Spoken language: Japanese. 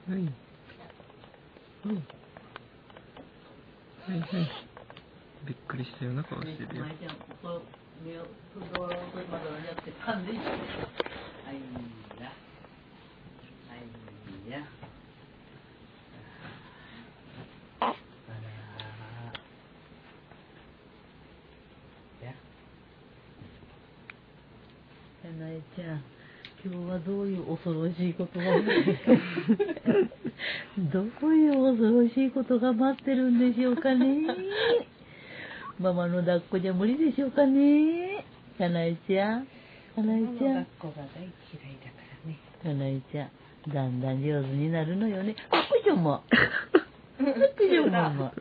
はい。はい。びっくりしたような顔してるよ。かなえちゃん、今日はどういう恐ろしいことがどういう恐ろしいことが待ってるんでしょうかね。ママの抱っこじゃ無理でしょうかね。かなえちゃん、かなえちゃん。抱っこが大嫌いだからね。かなえちゃん、だんだん上手になるのよね。あっこちゃんも。あっこちゃんも。